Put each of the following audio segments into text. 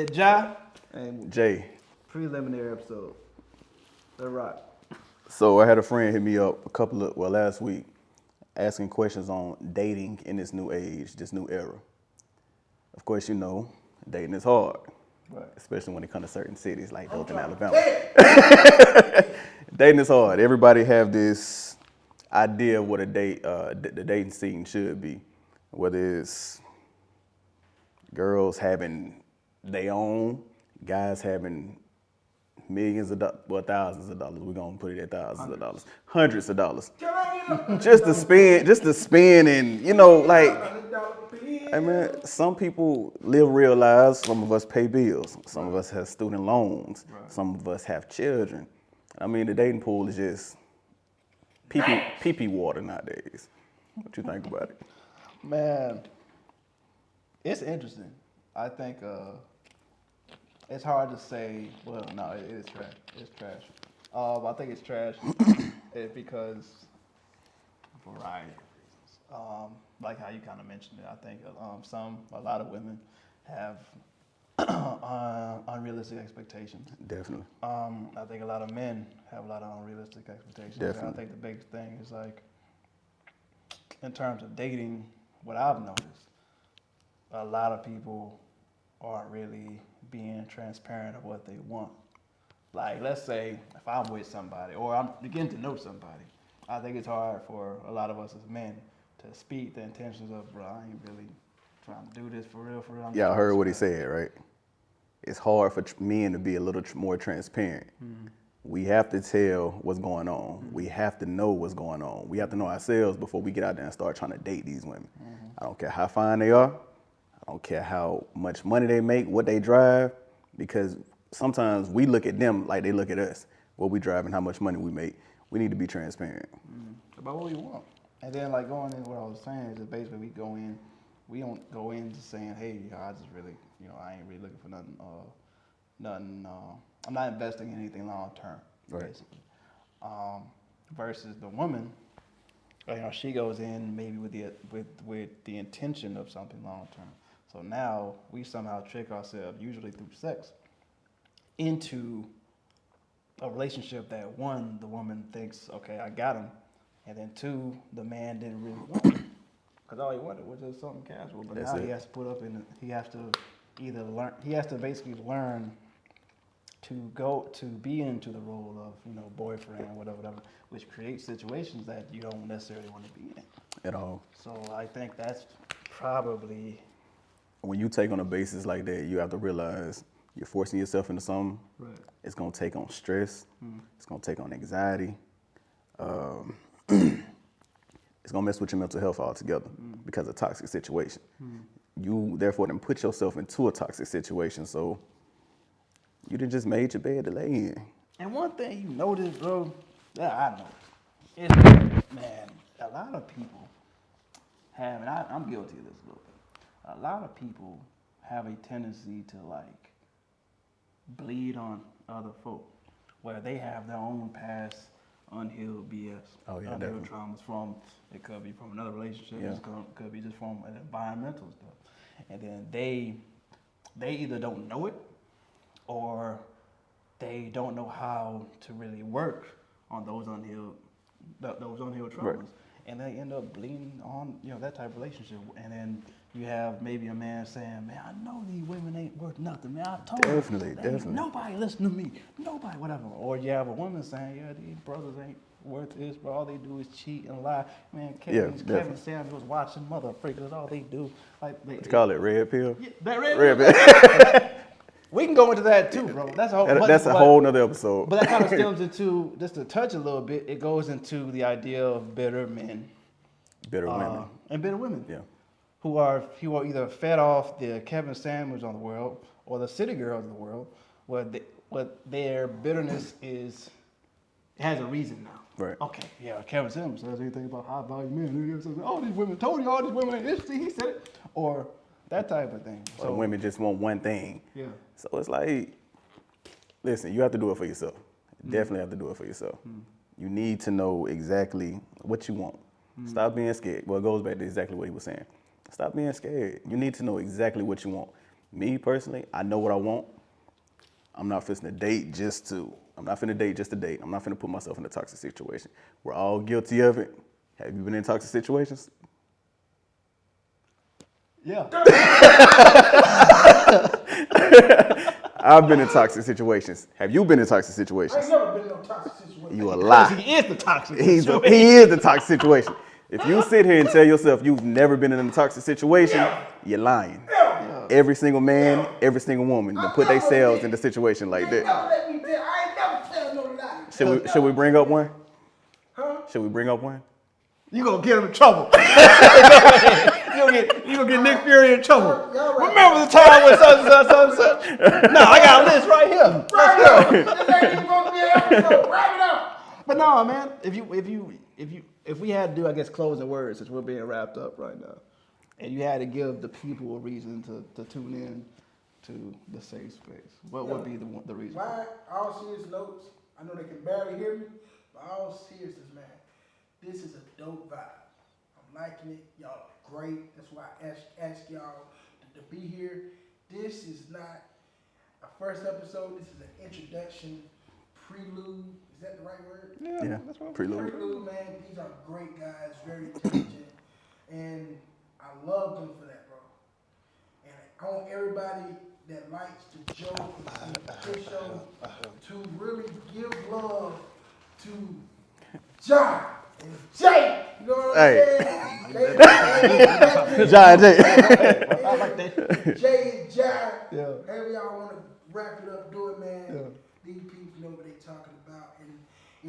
Ja and Jay. preliminary episode. The Rock. So I had a friend hit me up last week, asking questions on dating in this new age, this new era. Of course, you know, dating is hard, Right. especially when it comes to certain cities like Dothan, Alabama. Dating is hard. Everybody have this idea of what the dating scene should be, whether it's girls having their own, guys having millions of dollars, well, thousands of dollars. We're gonna put it at thousands of dollars, hundreds of dollars, just to spend, and I mean, some people live real lives. Some of us pay bills. Some of us have student loans. Right. Some of us have children. I mean, the dating pool is just pee-pee water nowadays. What you think about it? Man, it's interesting. I think it's hard to say. Well, no, it is trash. It's trash. I think it's trash because variety of reasons. Like how you kind of mentioned it, I think a lot of women have unrealistic expectations. Definitely. I think a lot of men have a lot of unrealistic expectations. Definitely. And I think the big thing is like, in terms of dating, what I've noticed, a lot of people aren't really being transparent of what they want. Like, let's say if I'm with somebody or I'm beginning to know somebody, I think it's hard for a lot of us as men to speak the intentions of, bro, I ain't really trying to do this for real. Yeah, I heard what he said, right? It's hard for men to be a little more transparent. Mm-hmm. We have to tell what's going on. Mm-hmm. We have to know what's going on. We have to know ourselves before we get out there and start trying to date these women. Mm-hmm. I don't care how fine they are. I don't care how much money they make, what they drive, because sometimes we look at them like they look at us, what we drive and how much money we make. We need to be transparent. About what we want. And then, like, going in, what I was saying is that basically we don't go into saying, hey, I just really, I ain't really looking for nothing, I'm not investing in anything long term, right. Basically. Versus the woman, she goes in maybe with the intention of something long term. So now we somehow trick ourselves, usually through sex, into a relationship that, one, the woman thinks, okay, I got him, and then two, the man didn't really want it, because all he wanted was just something casual. But now he has to put up he has to basically learn to be into the role of boyfriend, whatever, which creates situations that you don't necessarily want to be in at all. So I think that's probably, when you take on a basis like that, you have to realize you're forcing yourself into something. Right. It's gonna take on stress. It's gonna take on anxiety. It's gonna mess with your mental health altogether because of a toxic situation. You therefore then put yourself into a toxic situation, so you done just made your bed to lay in. And one thing you notice, bro, that I noticed, is, man, a lot of people have, and I'm guilty of this a little bit, a lot of people have a tendency to, like, bleed on other folk, where they have their own past unhealed BS, unhealed traumas from, it could be from another relationship, it could be just from environmental stuff. And then they either don't know it, or they don't know how to really work on those unhealed traumas. Right. And they end up bleeding on, that type of relationship. And then you have maybe a man saying, man, I know these women ain't worth nothing, man. I told Definitely. Nobody listen to me. Nobody, whatever. Or you have a woman saying, yeah, these brothers ain't worth this, bro. All they do is cheat and lie. Man, Kevin Samuels watching mother freakers. All they do. Let's call it red pill. Yeah, that red pill. We can go into that too, bro. That's a whole nother episode. But that kind of stems into, just to touch a little bit, it goes into the idea of bitter men. Bitter women. And bitter women. Yeah. Who are either fed off the Kevin Samuels of the world or the city girls of the world, where their bitterness has a reason now. Right. Okay, yeah, Kevin Samuels says anything about high value men. All these women told you, all these women ain't interested, he said it. Or that type of thing. So women just want one thing. Yeah. So it's like, listen, you have to do it for yourself. Definitely have to do it for yourself. You need to know exactly what you want. Stop being scared. Well, it goes back to exactly what he was saying. Stop being scared. You need to know exactly what you want. Me personally, I know what I want. I'm not finna date just to. I'm not finna date just to date. I'm not finna put myself in a toxic situation. We're all guilty of it. Have you been in toxic situations? Yeah. I've been in toxic situations. Have you been in toxic I situations? ain't never been in no toxic situation. You a Because lie. he is the toxic He situation. is the toxic situation. If you sit here and tell yourself you've never been in a toxic situation, you're lying. Every single man, every single woman to put themselves in a situation like They never that. let me tell. I ain't never tell no lie. Should we bring up one? Huh? Should we bring up one? You gonna get him in trouble. you gonna get Nick Fury in trouble. Y'all right. Remember the time when such? No, I got a list right here. Let's go. This ain't even gonna be an episode. Wrap it up. But no, man, if we had to do, I guess, closing words, since we're being wrapped up right now, and you had to give the people a reason to tune in to the safe space, what would be the reason? Why? All serious notes. I know they can barely hear me, but all seriousness, man. This is a dope vibe. I'm liking it. Y'all are great. That's why I asked y'all to be here. This is not a first episode. This is an introduction, prelude. Is that the right word? Yeah, that's what prelude. Prelude, man. These are great guys, very intelligent, and I love them for that, bro. And I want everybody that likes the Joe and Chris show to really give love to John and Jay. You know what I'm saying? John Jay. I like that. Jay and John. Yeah. However y'all want to wrap it up, do it, man. Yeah. These people know what they talking about. And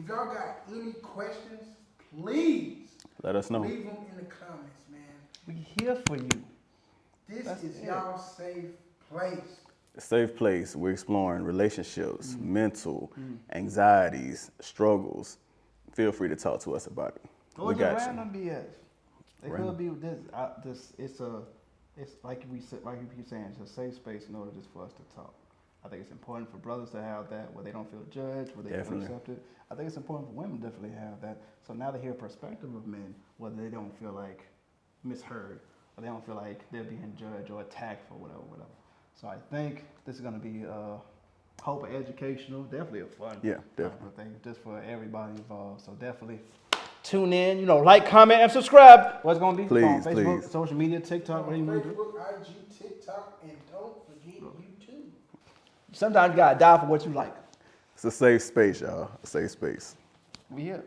if y'all got any questions, please Let us know. leave them in the comments, man. We here for you. This That's is it. y'all safe place. A safe place. We're exploring relationships, mental, anxieties, struggles. Feel free to talk to us about it. Or We just got you. random BS. It Random. could be this. It's like we said, like you keep saying, it's a safe space in order just for us to talk. I think it's important for brothers to have that, where they don't feel judged, where they Definitely. feel accepted. I think it's important for women to definitely have that. So now they hear a perspective of men, whether they don't feel like misheard, or they don't feel like they're being judged or attacked for whatever. So I think this is going to be, hope educational, definitely a fun Yeah, definitely. thing, just for everybody involved. So definitely tune in, like, comment, and subscribe. What's going to be? Please, on Facebook, please. social media, TikTok, whatever you want to do. Facebook, IG, TikTok, and don't forget YouTube. Sometimes you got to die for what you like. It's a safe space, y'all. A safe space. We here.